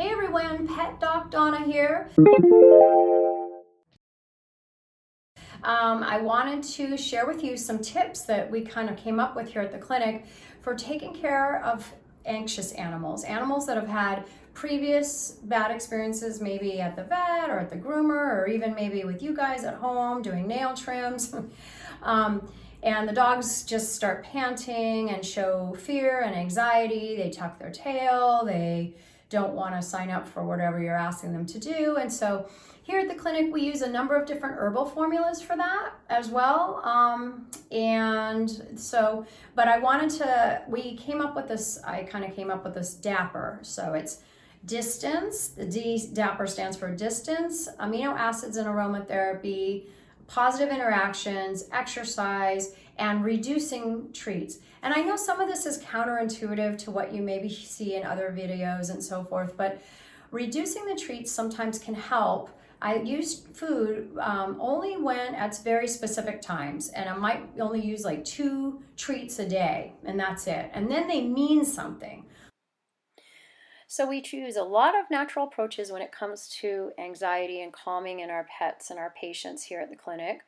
Hey everyone, Pet Doc Donna here. I wanted to share with you some tips that we kind of came up with here at the clinic for taking care of anxious animals, animals that have had previous bad experiences, maybe at the vet or at the groomer, or even maybe with you guys at home doing nail trims. And the dogs just start panting and show fear and anxiety. They tuck their tail. They don't want to sign up for whatever you're asking them to do. And so here at the clinic, we use a number of different herbal formulas for that as well. But we came up with this, I kind of came up with this DAPPER. So it's distance, the DAPPER stands for distance, amino acids and aromatherapy, positive interactions, exercise, and reducing treats. And I know some of this is counterintuitive to what you maybe see in other videos and so forth, but reducing the treats sometimes can help. I use food only when at very specific times, and I might only use like 2 treats a day, and that's it. And then they mean something. So we choose a lot of natural approaches when it comes to anxiety and calming in our pets and our patients here at the clinic.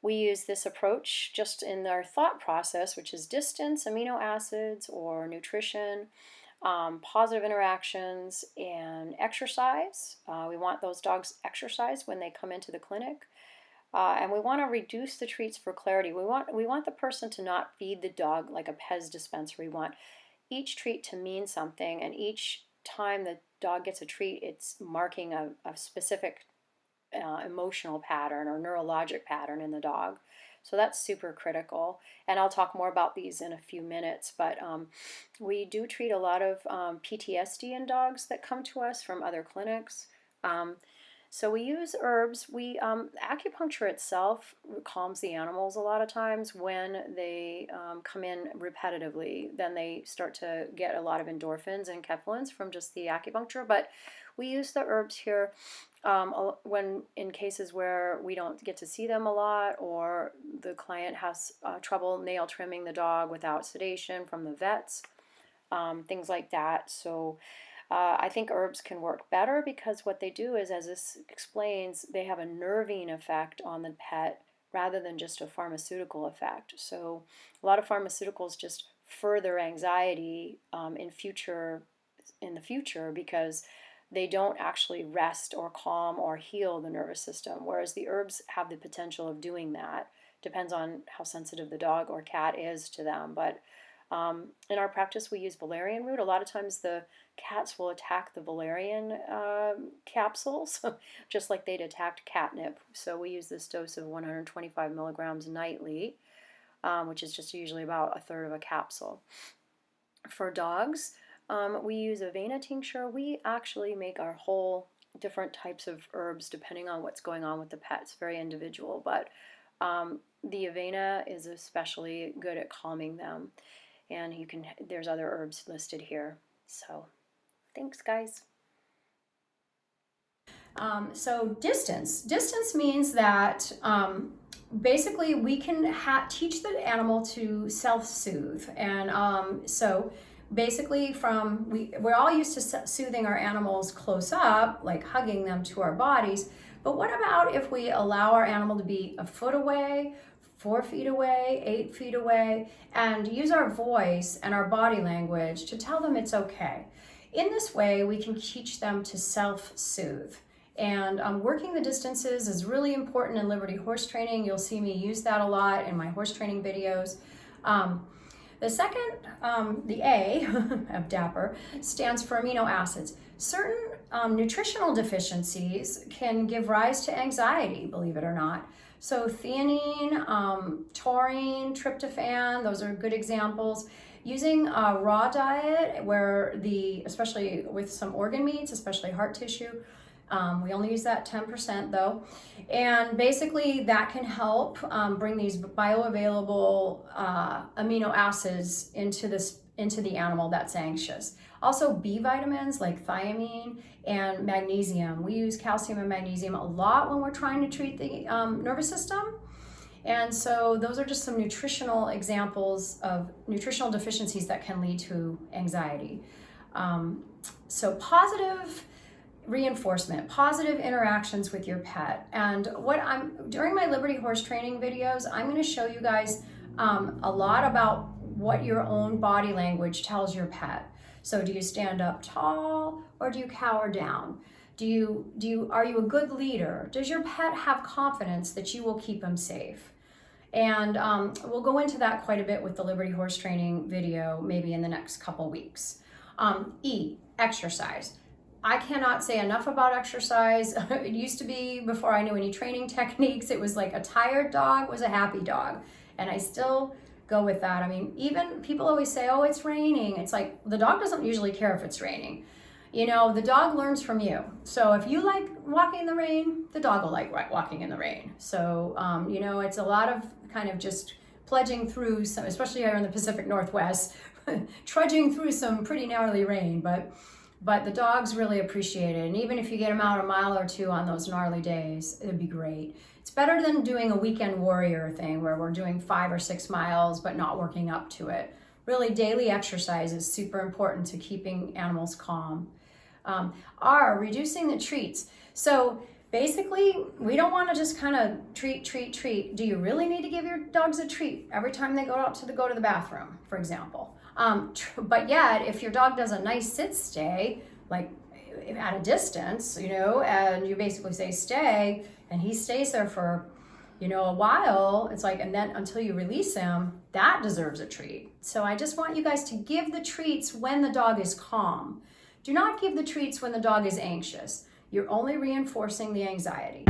We use this approach just in our thought process, which is distance, amino acids, or nutrition, positive interactions, and exercise. We want those dogs exercise when they come into the clinic. And we want to reduce the treats for clarity. We want the person to not feed the dog like a Pez dispenser. We want each treat to mean something, and each time the dog gets a treat, it's marking a specific emotional pattern or neurologic pattern in the dog. So that's super critical, and I'll talk more about these in a few minutes, but we do treat a lot of PTSD in dogs that come to us from other clinics. So we use herbs. Acupuncture itself calms the animals a lot of times when they come in repetitively. Then they start to get a lot of endorphins and enkephalins from just the acupuncture. But we use the herbs here when in cases where we don't get to see them a lot, or the client has trouble nail trimming the dog without sedation from the vets, things like that. So I think herbs can work better because what they do is, as this explains, they have a nervine effect on the pet rather than just a pharmaceutical effect. So a lot of pharmaceuticals just further anxiety in the future because they don't actually rest or calm or heal the nervous system, whereas the herbs have the potential of doing that. Depends on how sensitive the dog or cat is to them, but in our practice, we use valerian root. A lot of times the cats will attack the valerian capsules, just like they'd attacked catnip. So we use this dose of 125 milligrams nightly, which is just usually about a third of a capsule. For dogs, we use avena tincture. We actually make our whole different types of herbs depending on what's going on with the pet. It's very individual, but the avena is especially good at calming them. And there's other herbs listed here. So thanks, guys. So distance means that basically we can teach the animal to self-soothe. And so basically we're all used to soothing our animals close up, like hugging them to our bodies. But what about if we allow our animal to be a foot away, 4 feet away, 8 feet away, and use our voice and our body language to tell them it's okay. In this way, we can teach them to self-soothe. And working the distances is really important in Liberty horse training. You'll see me use that a lot in my horse training videos. The second, the A of DAPPER, stands for amino acids. Certain nutritional deficiencies can give rise to anxiety, believe it or not. So theonine, taurine, tryptophan, those are good examples. Using a raw diet especially with some organ meats, especially heart tissue, we only use that 10% though. And basically that can help bring these bioavailable amino acids into the animal that's anxious. Also B vitamins like thiamine and magnesium. We use calcium and magnesium a lot when we're trying to treat the nervous system. And so those are just some nutritional examples of nutritional deficiencies that can lead to anxiety. So positive reinforcement, positive interactions with your pet. And during my Liberty Horse training videos, I'm going to show you guys a lot about what your own body language tells your pet. So do you stand up tall or do you cower down? Are you a good leader? Does your pet have confidence that you will keep him safe? And we'll go into that quite a bit with the Liberty Horse training video, maybe in the next couple weeks. Exercise. I cannot say enough about exercise. It used to be, before I knew any training techniques, it was like a tired dog was a happy dog. And I still go with that. I mean, even people always say, oh, it's raining. It's like, the dog doesn't usually care if it's raining. You know, the dog learns from you. So if you like walking in the rain, the dog will like walking in the rain. So, you know, it's a lot of kind of just pledging through some, especially here in the Pacific Northwest, trudging through some pretty gnarly rain, but the dogs really appreciate it. And even if you get them out a mile or two on those gnarly days, it'd be great. It's better than doing a weekend warrior thing where we're doing 5 or 6 miles, but not working up to it. Really, daily exercise is super important to keeping animals calm. Reducing the treats. So basically, we don't want to just kind of treat. Do you really need to give your dogs a treat every time they go to the bathroom, for example? But yet, if your dog does a nice sit stay, like at a distance, you know, and you basically say stay, and he stays there for, you know, a while, it's like, and then until you release him, that deserves a treat. So I just want you guys to give the treats when the dog is calm. Do not give the treats when the dog is anxious. You're only reinforcing the anxiety.